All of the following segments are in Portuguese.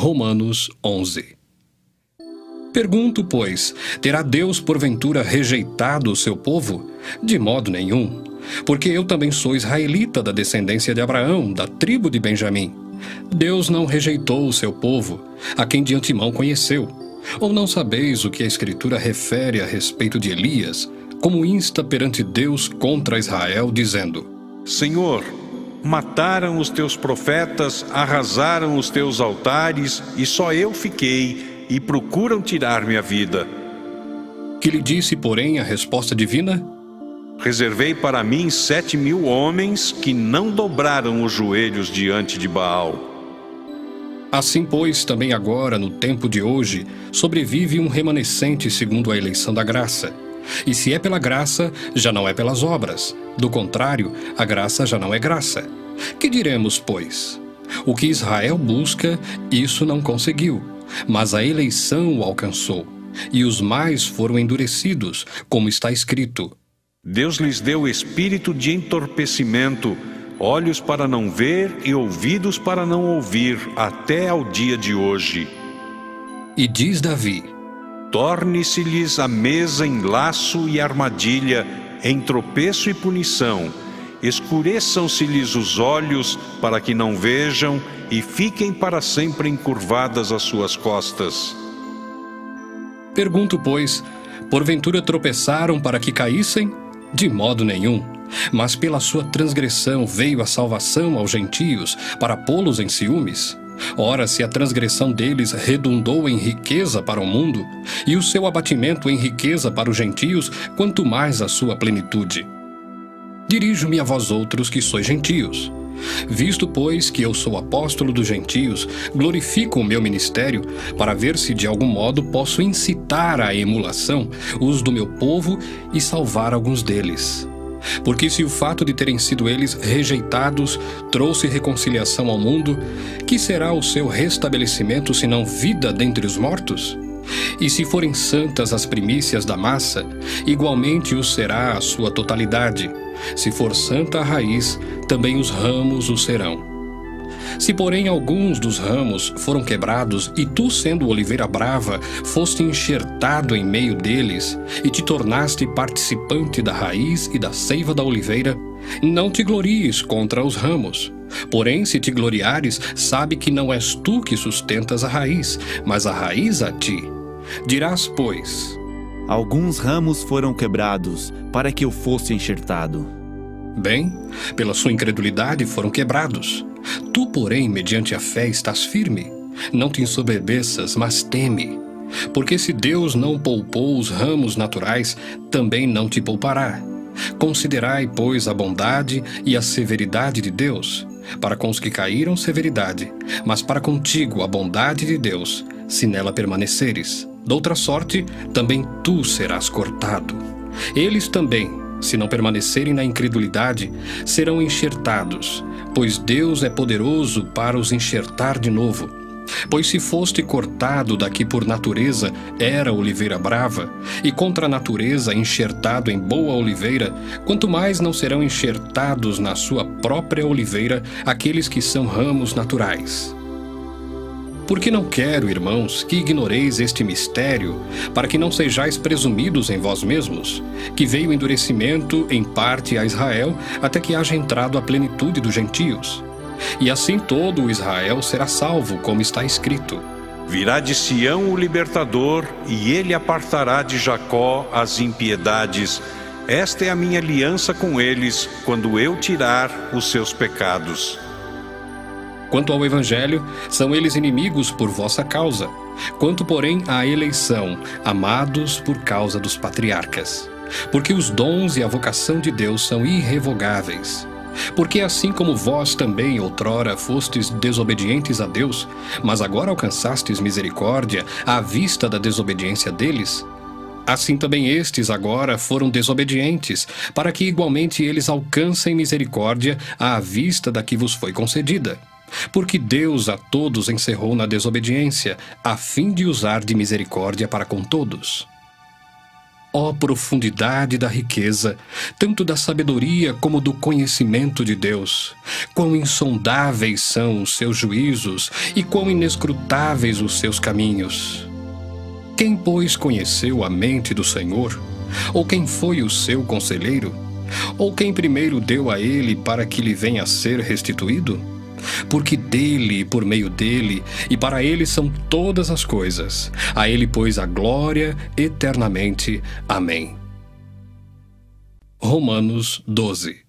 Romanos 11. Pergunto, pois, terá Deus porventura rejeitado o seu povo? De modo nenhum, porque eu também sou israelita da descendência de Abraão, da tribo de Benjamim. Deus não rejeitou o seu povo, a quem de antemão conheceu. Ou não sabeis o que a Escritura refere a respeito de Elias, como insta perante Deus contra Israel, dizendo: Senhor, mataram os teus profetas, arrasaram os teus altares, e só eu fiquei, e procuram tirar-me a vida. Que lhe disse, porém, a resposta divina? Reservei para mim 7.000 homens que não dobraram os joelhos diante de Baal. Assim, pois, também agora, no tempo de hoje, sobrevive um remanescente segundo a eleição da graça. E se é pela graça, já não é pelas obras. Do contrário, a graça já não é graça. Que diremos, pois? O que Israel busca, isso não conseguiu, mas a eleição o alcançou, e os mais foram endurecidos, como está escrito: Deus lhes deu espírito de entorpecimento, olhos para não ver e ouvidos para não ouvir, até ao dia de hoje. E diz Davi: Torne-se-lhes a mesa em laço e armadilha, em tropeço e punição. Escureçam-se-lhes os olhos para que não vejam e fiquem para sempre encurvadas as suas costas. Pergunto, pois, porventura tropeçaram para que caíssem? De modo nenhum. Mas pela sua transgressão veio a salvação aos gentios, para pô-los em ciúmes. Ora, se a transgressão deles redundou em riqueza para o mundo, e o seu abatimento em riqueza para os gentios, quanto mais a sua plenitude. Dirijo-me a vós outros que sois gentios. Visto, pois, que eu sou apóstolo dos gentios, glorifico o meu ministério, para ver se de algum modo posso incitar à emulação os do meu povo e salvar alguns deles. Porque se o fato de terem sido eles rejeitados trouxe reconciliação ao mundo, que será o seu restabelecimento senão vida dentre os mortos? E se forem santas as primícias da massa, igualmente o será a sua totalidade. Se for santa a raiz, também os ramos o serão. Se, porém, alguns dos ramos foram quebrados, e tu, sendo oliveira brava, foste enxertado em meio deles, e te tornaste participante da raiz e da seiva da oliveira, não te glories contra os ramos. Porém, se te gloriares, sabe que não és tu que sustentas a raiz, mas a raiz a ti. Dirás, pois: Alguns ramos foram quebrados, para que eu fosse enxertado. Bem, pela sua incredulidade foram quebrados. Tu, porém, mediante a fé estás firme. Não te ensoberbeças, mas teme. Porque se Deus não poupou os ramos naturais, também não te poupará. Considerai, pois, a bondade e a severidade de Deus. Para com os que caíram, severidade, mas para contigo a bondade de Deus, se nela permaneceres. Doutra sorte, também tu serás cortado. Eles também, se não permanecerem na incredulidade, serão enxertados, pois Deus é poderoso para os enxertar de novo. Pois se foste cortado daqui por natureza, era oliveira brava, e contra a natureza enxertado em boa oliveira, quanto mais não serão enxertados na sua própria oliveira aqueles que são ramos naturais. Porque não quero, irmãos, que ignoreis este mistério, para que não sejais presumidos em vós mesmos, que veio o endurecimento em parte a Israel, até que haja entrado a plenitude dos gentios. E assim todo o Israel será salvo, como está escrito: Virá de Sião o libertador, e ele apartará de Jacó as impiedades. Esta é a minha aliança com eles, quando eu tirar os seus pecados. Quanto ao Evangelho, são eles inimigos por vossa causa. Quanto, porém, à eleição, amados por causa dos patriarcas. Porque os dons e a vocação de Deus são irrevogáveis. Porque assim como vós também outrora fostes desobedientes a Deus, mas agora alcançastes misericórdia à vista da desobediência deles, assim também estes agora foram desobedientes, para que igualmente eles alcancem misericórdia à vista da que vos foi concedida. Porque Deus a todos encerrou na desobediência, a fim de usar de misericórdia para com todos. Ó profundidade da riqueza, tanto da sabedoria como do conhecimento de Deus! Quão insondáveis são os seus juízos e quão inescrutáveis os seus caminhos! Quem, pois, conheceu a mente do Senhor? Ou quem foi o seu conselheiro? Ou quem primeiro deu a ele para que lhe venha a ser restituído? Porque dele, por meio dele, e para ele são todas as coisas. A ele, pois, a glória eternamente. Amém. Romanos 12.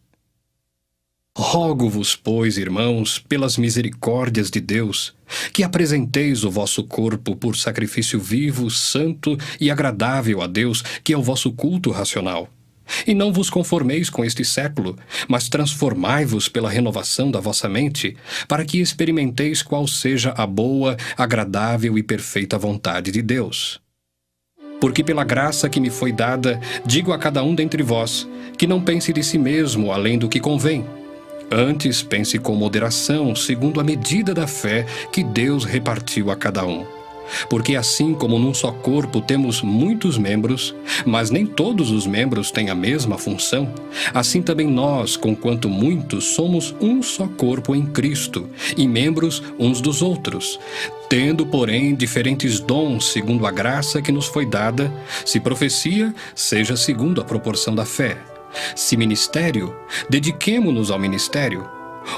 Rogo-vos, pois, irmãos, pelas misericórdias de Deus, que apresenteis o vosso corpo por sacrifício vivo, santo e agradável a Deus, que é o vosso culto racional. E não vos conformeis com este século, mas transformai-vos pela renovação da vossa mente, para que experimenteis qual seja a boa, agradável e perfeita vontade de Deus. Porque pela graça que me foi dada, digo a cada um dentre vós, que não pense de si mesmo além do que convém. Antes pense com moderação, segundo a medida da fé que Deus repartiu a cada um. Porque assim como num só corpo temos muitos membros, mas nem todos os membros têm a mesma função, assim também nós, conquanto muitos, somos um só corpo em Cristo, e membros uns dos outros, tendo, porém, diferentes dons segundo a graça que nos foi dada, se profecia, seja segundo a proporção da fé. Se ministério, dediquemo-nos ao ministério.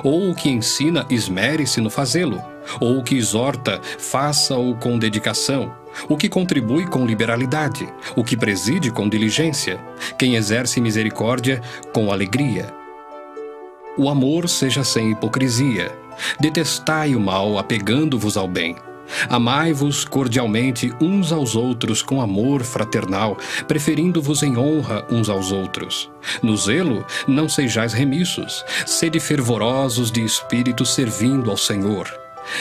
Ou o que ensina, esmere-se no fazê-lo. Ou o que exorta, faça-o com dedicação. O que contribui com liberalidade. O que preside com diligência. Quem exerce misericórdia, com alegria. O amor seja sem hipocrisia. Detestai o mal, apegando-vos ao bem. Amai-vos cordialmente uns aos outros com amor fraternal, preferindo-vos em honra uns aos outros. No zelo, não sejais remissos, sede fervorosos de espírito servindo ao Senhor.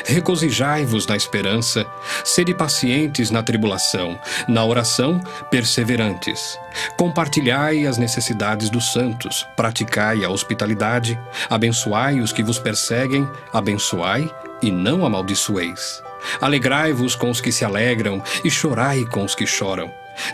Regozijai-vos na esperança, sede pacientes na tribulação, na oração, perseverantes. Compartilhai as necessidades dos santos, praticai a hospitalidade, abençoai os que vos perseguem, abençoai e não amaldiçoeis. Alegrai-vos com os que se alegram e chorai com os que choram.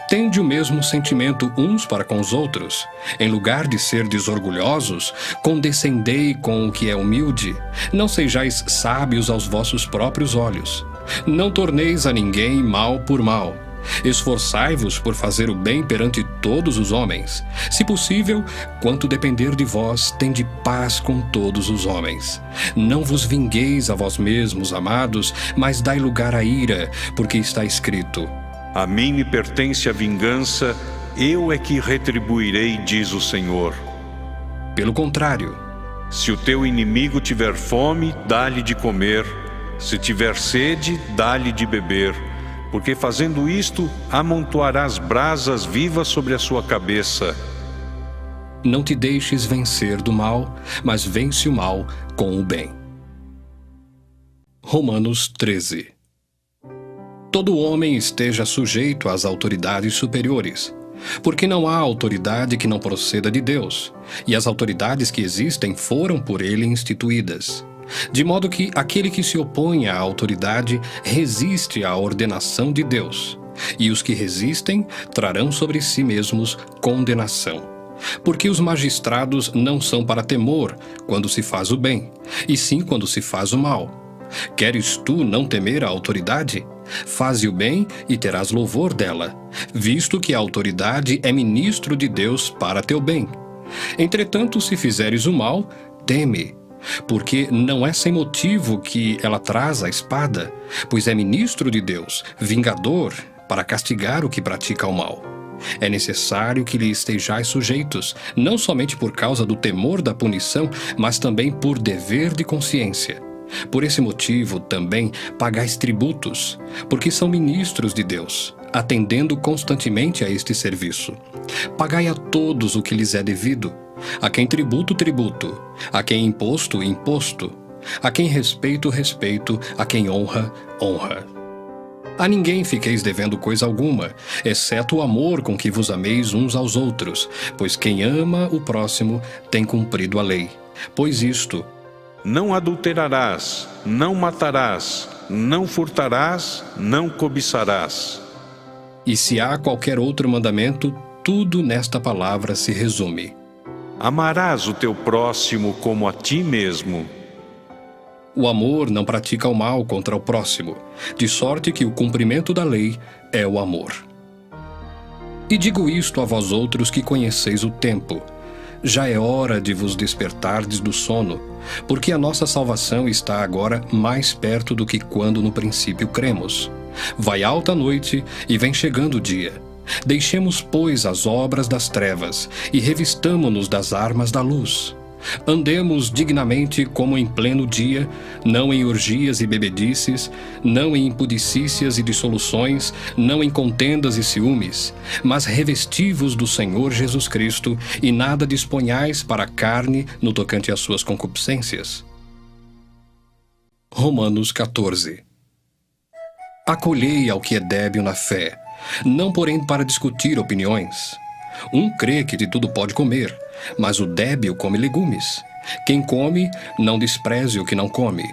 Tende o mesmo sentimento uns para com os outros. Em lugar de serdes orgulhosos, condescendei com o que é humilde. Não sejais sábios aos vossos próprios olhos. Não torneis a ninguém mal por mal. Esforçai-vos por fazer o bem perante todos os homens. Se possível, quanto depender de vós, tende paz com todos os homens. Não vos vingueis a vós mesmos, amados, mas dai lugar à ira, porque está escrito: A mim me pertence a vingança, eu é que retribuirei, diz o Senhor. Pelo contrário, se o teu inimigo tiver fome, dá-lhe de comer. Se tiver sede, dá-lhe de beber. Porque fazendo isto, amontoarás brasas vivas sobre a sua cabeça. não te deixes vencer do mal, mas vence o mal com o bem. Romanos 13. Todo homem esteja sujeito às autoridades superiores, porque não há autoridade que não proceda de Deus, e as autoridades que existem foram por ele instituídas. De modo que aquele que se opõe à autoridade resiste à ordenação de Deus, e os que resistem trarão sobre si mesmos condenação. Porque os magistrados não são para temor quando se faz o bem, e sim quando se faz o mal. Queres tu não temer a autoridade? Faze o bem e terás louvor dela, visto que a autoridade é ministro de Deus para teu bem. Entretanto, se fizeres o mal, teme, porque não é sem motivo que ela traz a espada, pois é ministro de Deus, vingador, para castigar o que pratica o mal. É necessário que lhe estejais sujeitos, não somente por causa do temor da punição, mas também por dever de consciência. Por esse motivo, também, pagais tributos, porque são ministros de Deus, atendendo constantemente a este serviço. Pagai a todos o que lhes é devido, a quem tributo, tributo, a quem imposto, imposto, a quem respeito, respeito, a quem honra, honra. A ninguém fiqueis devendo coisa alguma, exceto o amor com que vos ameis uns aos outros, pois quem ama o próximo tem cumprido a lei. Pois isto: não adulterarás, não matarás, não furtarás, não cobiçarás. E se há qualquer outro mandamento, tudo nesta palavra se resume: amarás o teu próximo como a ti mesmo. O amor não pratica o mal contra o próximo, de sorte que o cumprimento da lei é o amor. E digo isto a vós outros que conheceis o tempo. Já é hora de vos despertardes do sono, porque a nossa salvação está agora mais perto do que quando no princípio cremos. Vai alta a noite e vem chegando o dia. Deixemos, pois, as obras das trevas e revistamo-nos das armas da luz. Andemos dignamente como em pleno dia, não em orgias e bebedices, não em impudicícias e dissoluções, não em contendas e ciúmes, mas revesti-vos do Senhor Jesus Cristo e nada disponhais para a carne no tocante às suas concupiscências. Romanos 14. Acolhei ao que é débil na fé, não porém para discutir opiniões. Um crê que de tudo pode comer, mas o débil come legumes. Quem come, não despreze o que não come.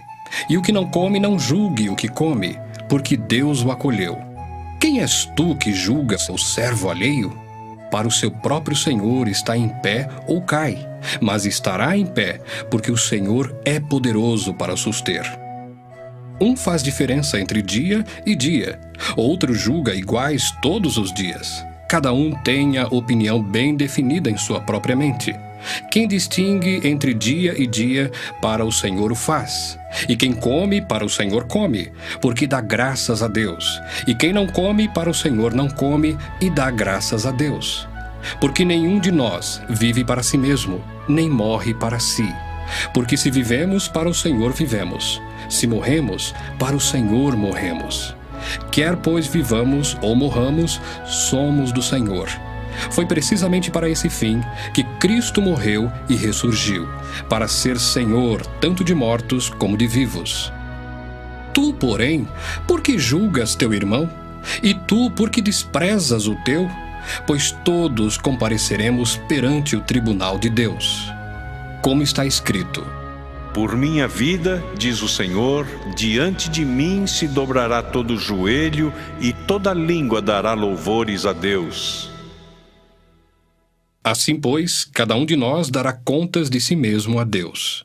E o que não come, não julgue o que come, porque Deus o acolheu. Quem és tu que julgas o servo alheio? Para o seu próprio Senhor está em pé ou cai, mas estará em pé, porque o Senhor é poderoso para suster. Um faz diferença entre dia e dia, outro julga iguais todos os dias. Cada um tem a opinião bem definida em sua própria mente. Quem distingue entre dia e dia, para o Senhor o faz. E quem come, para o Senhor come, porque dá graças a Deus. E quem não come, para o Senhor não come, e dá graças a Deus. Porque nenhum de nós vive para si mesmo, nem morre para si. Porque se vivemos, para o Senhor vivemos. Se morremos, para o Senhor morremos. Quer, pois, vivamos ou morramos, somos do Senhor. Foi precisamente para esse fim que Cristo morreu e ressurgiu, para ser Senhor tanto de mortos como de vivos. Tu, porém, por que julgas teu irmão? E tu, por que desprezas o teu? Pois todos compareceremos perante o tribunal de Deus. Como está escrito: por minha vida, diz o Senhor, diante de mim se dobrará todo o joelho e toda língua dará louvores a Deus. Assim, pois, cada um de nós dará contas de si mesmo a Deus.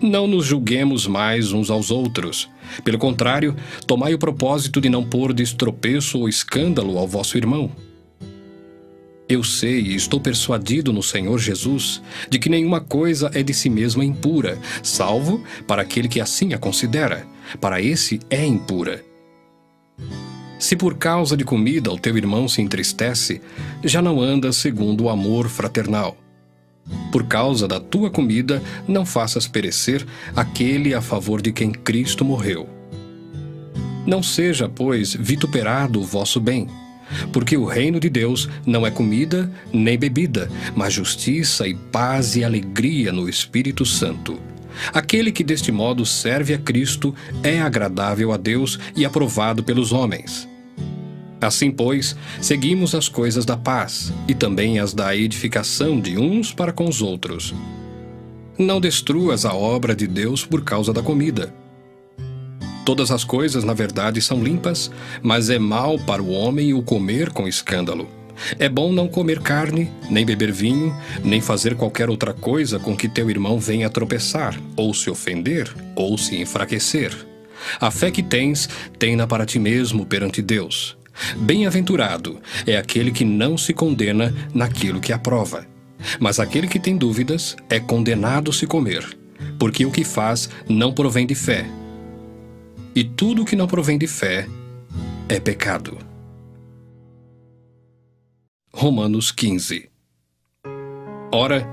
Não nos julguemos mais uns aos outros. Pelo contrário, tomai o propósito de não pôrdes tropeço ou escândalo ao vosso irmão. Eu sei e estou persuadido no Senhor Jesus de que nenhuma coisa é de si mesma impura, salvo para aquele que assim a considera. Para esse é impura. Se por causa de comida o teu irmão se entristece, já não andas segundo o amor fraternal. Por causa da tua comida, não faças perecer aquele a favor de quem Cristo morreu. Não seja, pois, vituperado o vosso bem. Porque o reino de Deus não é comida nem bebida, mas justiça e paz e alegria no Espírito Santo. Aquele que deste modo serve a Cristo é agradável a Deus e aprovado pelos homens. Assim, pois, seguimos as coisas da paz e também as da edificação de uns para com os outros. Não destruas a obra de Deus por causa da comida. Todas as coisas, na verdade, são limpas, mas é mal para o homem o comer com escândalo. É bom não comer carne, nem beber vinho, nem fazer qualquer outra coisa com que teu irmão venha a tropeçar, ou se ofender, ou se enfraquecer. A fé que tens, tem-na para ti mesmo perante Deus. Bem-aventurado é aquele que não se condena naquilo que aprova. Mas aquele que tem dúvidas é condenado se comer, porque o que faz não provém de fé. E tudo que não provém de fé é pecado. Romanos 15. Ora,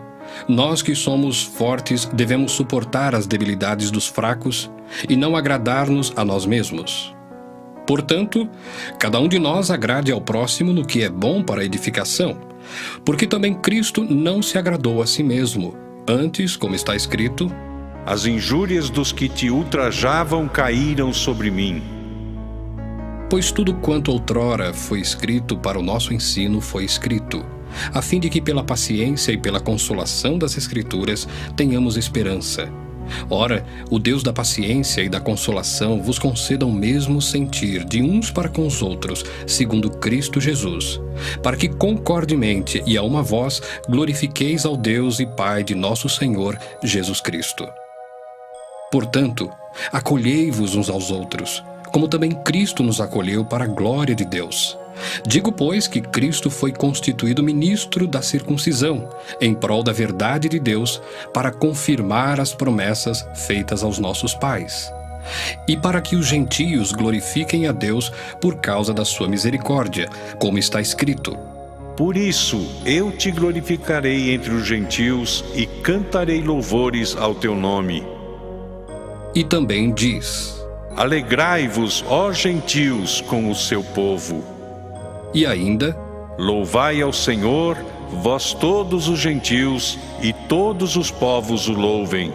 nós que somos fortes devemos suportar as debilidades dos fracos e não agradar-nos a nós mesmos. Portanto, cada um de nós agrade ao próximo no que é bom para a edificação, porque também Cristo não se agradou a si mesmo. Antes, como está escrito: as injúrias dos que te ultrajavam caíram sobre mim. Pois tudo quanto outrora foi escrito para o nosso ensino foi escrito, a fim de que pela paciência e pela consolação das Escrituras tenhamos esperança. Ora, o Deus da paciência e da consolação vos conceda o mesmo sentir de uns para com os outros, segundo Cristo Jesus, para que concordemente e a uma voz glorifiqueis ao Deus e Pai de nosso Senhor Jesus Cristo. Portanto, acolhei-vos uns aos outros, como também Cristo nos acolheu para a glória de Deus. Digo, pois, que Cristo foi constituído ministro da circuncisão, em prol da verdade de Deus, para confirmar as promessas feitas aos nossos pais, e para que os gentios glorifiquem a Deus por causa da sua misericórdia, como está escrito: Por isso eu te glorificarei entre os gentios e cantarei louvores ao teu nome. E também diz: Alegrai-vos, ó gentios, com o seu povo. E ainda: Louvai ao Senhor, vós todos os gentios, e todos os povos o louvem.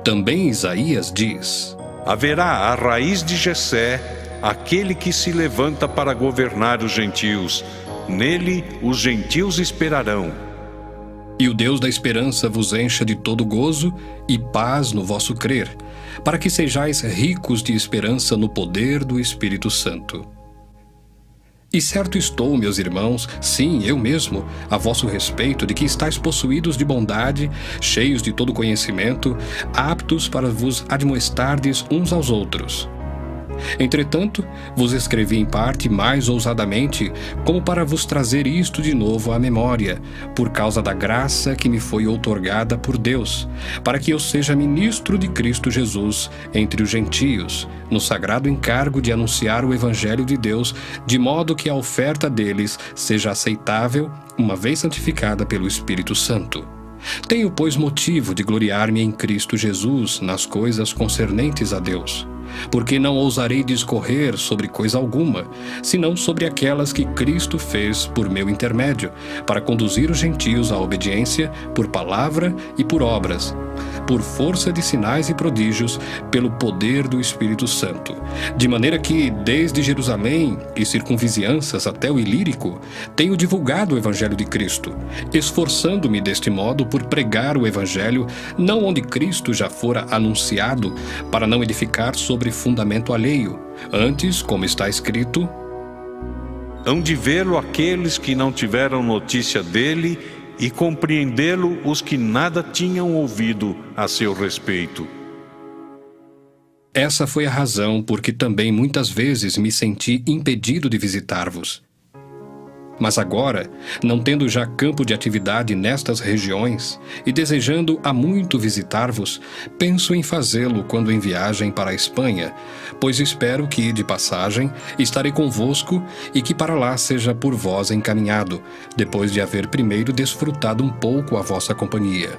Também Isaías diz: Haverá a raiz de Jessé, aquele que se levanta para governar os gentios. Nele os gentios esperarão. E o Deus da esperança vos encha de todo gozo e paz no vosso crer, para que sejais ricos de esperança no poder do Espírito Santo. E certo estou, meus irmãos, sim, eu mesmo, a vosso respeito, de que estáis possuídos de bondade, cheios de todo conhecimento, aptos para vos admoestardes uns aos outros. Entretanto, vos escrevi em parte mais ousadamente, como para vos trazer isto de novo à memória, por causa da graça que me foi outorgada por Deus, para que eu seja ministro de Cristo Jesus entre os gentios, no sagrado encargo de anunciar o Evangelho de Deus, de modo que a oferta deles seja aceitável, uma vez santificada pelo Espírito Santo. Tenho, pois, motivo de gloriar-me em Cristo Jesus nas coisas concernentes a Deus, porque não ousarei discorrer sobre coisa alguma, senão sobre aquelas que Cristo fez por meu intermédio, para conduzir os gentios à obediência por palavra e por obras, por força de sinais e prodígios, pelo poder do Espírito Santo. De maneira que, desde Jerusalém e circunvizinhanças até o Ilírico, tenho divulgado o Evangelho de Cristo, esforçando-me deste modo por pregar o Evangelho, não onde Cristo já fora anunciado, para não edificar sobre fundamento alheio. Antes, como está escrito: Hão de vê-lo aqueles que não tiveram notícia dele, e compreendê-lo os que nada tinham ouvido a seu respeito. Essa foi a razão por que também muitas vezes me senti impedido de visitar-vos. Mas agora, não tendo já campo de atividade nestas regiões, e desejando há muito visitar-vos, penso em fazê-lo quando em viagem para a Espanha, pois espero que, de passagem, estarei convosco e que para lá seja por vós encaminhado, depois de haver primeiro desfrutado um pouco a vossa companhia.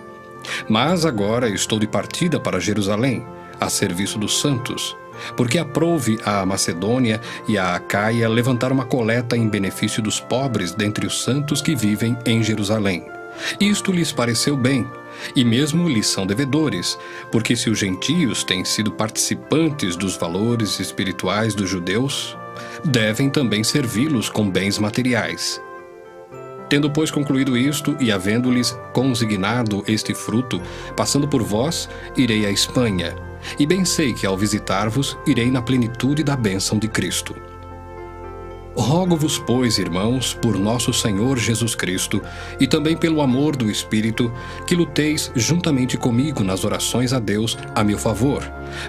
Mas agora estou de partida para Jerusalém, a serviço dos santos, porque aprouve à Macedônia e à Acaia levantar uma coleta em benefício dos pobres dentre os santos que vivem em Jerusalém. Isto lhes pareceu bem, e mesmo lhes são devedores, porque se os gentios têm sido participantes dos valores espirituais dos judeus, devem também servi-los com bens materiais. Tendo, pois, concluído isto e havendo-lhes consignado este fruto, passando por vós, irei à Espanha, e bem sei que ao visitar-vos, irei na plenitude da bênção de Cristo. Rogo-vos, pois, irmãos, por nosso Senhor Jesus Cristo, e também pelo amor do Espírito, que luteis juntamente comigo nas orações a Deus a meu favor,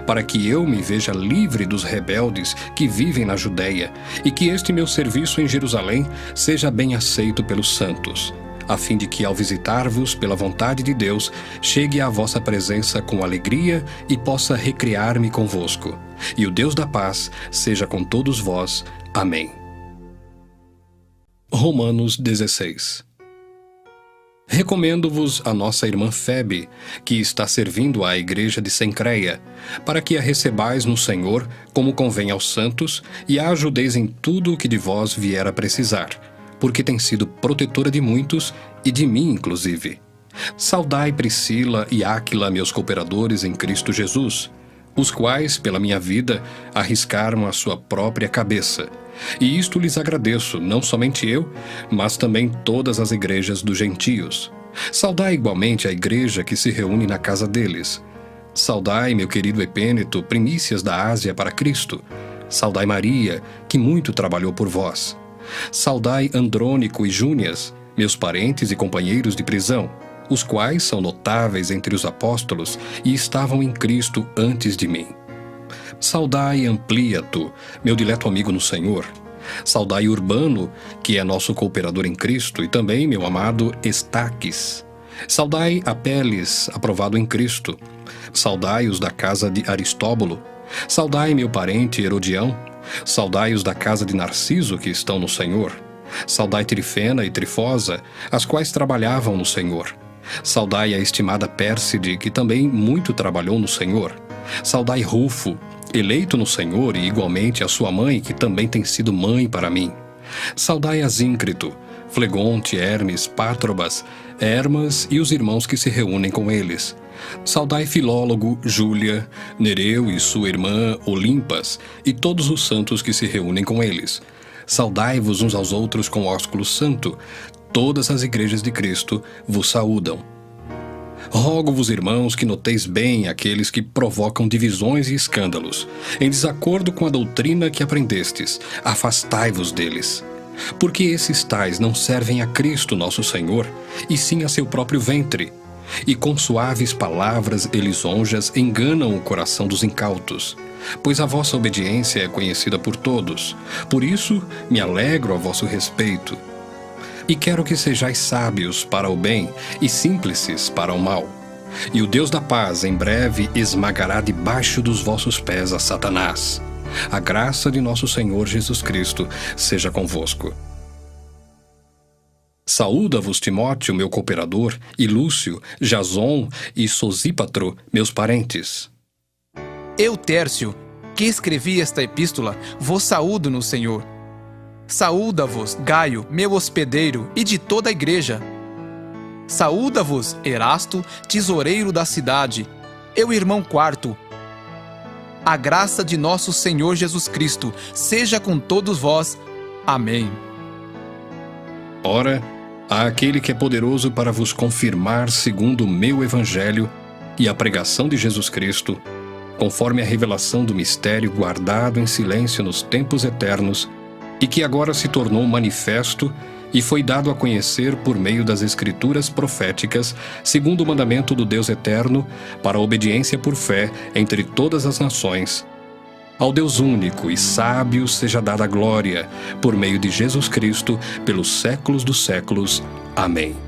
para que eu me veja livre dos rebeldes que vivem na Judéia, e que este meu serviço em Jerusalém seja bem aceito pelos santos, a fim de que, ao visitar-vos pela vontade de Deus, chegue à vossa presença com alegria e possa recriar-me convosco. E o Deus da paz seja com todos vós. Amém. Romanos 16. Recomendo-vos a nossa irmã Febe, que está servindo à igreja de Cencreia, para que a recebais no Senhor, como convém aos santos, e a ajudeis em tudo o que de vós vier a precisar, porque tem sido protetora de muitos e de mim inclusive. Saudai Priscila e Áquila, meus cooperadores em Cristo Jesus, os quais, pela minha vida, arriscaram a sua própria cabeça. E isto lhes agradeço, não somente eu, mas também todas as igrejas dos gentios. Saudai igualmente a igreja que se reúne na casa deles. Saudai, meu querido Epêneto, primícias da Ásia para Cristo. Saudai Maria, que muito trabalhou por vós. Saudai Andrônico e Júnias, meus parentes e companheiros de prisão, os quais são notáveis entre os apóstolos e estavam em Cristo antes de mim. Saudai Ampliato, meu dileto amigo no Senhor. Saudai Urbano, que é nosso cooperador em Cristo, e também meu amado Estaques. Saudai Apeles, aprovado em Cristo. Saudai os da casa de Aristóbulo. Saudai meu parente Herodião. Saudai os da casa de Narciso, que estão no Senhor. Saudai Trifena e Trifosa, as quais trabalhavam no Senhor. Saudai a estimada Pérside, que também muito trabalhou no Senhor. Saudai Rufo, eleito no Senhor, e igualmente a sua mãe, que também tem sido mãe para mim. Saudai Asíncrito, Flegonte, Hermes, Pátrobas, Hermas e os irmãos que se reúnem com eles. Saudai Filólogo, Júlia, Nereu e sua irmã Olimpas, e todos os santos que se reúnem com eles. Saudai-vos uns aos outros com ósculo santo. Todas as igrejas de Cristo vos saúdam. Rogo-vos, irmãos, que noteis bem aqueles que provocam divisões e escândalos, em desacordo com a doutrina que aprendestes. Afastai-vos deles. Porque esses tais não servem a Cristo nosso Senhor, e sim a seu próprio ventre. E com suaves palavras e lisonjas enganam o coração dos incautos. Pois a vossa obediência é conhecida por todos. Por isso me alegro a vosso respeito. E quero que sejais sábios para o bem e simples para o mal. E o Deus da paz em breve esmagará debaixo dos vossos pés a Satanás. A graça de nosso Senhor Jesus Cristo seja convosco. Saúda-vos Timóteo, meu cooperador, e Lúcio, Jason e Sosípatro, meus parentes. Eu, Tércio, que escrevi esta epístola, vos saúdo no Senhor. Saúda-vos Gaio, meu hospedeiro, e de toda a igreja. Saúda-vos Erasto, tesoureiro da cidade, eu irmão Quarto. A graça de nosso Senhor Jesus Cristo seja com todos vós. Amém. Ora, há aquele que é poderoso para vos confirmar segundo o meu evangelho e a pregação de Jesus Cristo, conforme a revelação do mistério guardado em silêncio nos tempos eternos, e que agora se tornou manifesto e foi dado a conhecer por meio das escrituras proféticas, segundo o mandamento do Deus eterno, para a obediência por fé entre todas as nações. Ao Deus único e sábio seja dada a glória, por meio de Jesus Cristo, pelos séculos dos séculos. Amém.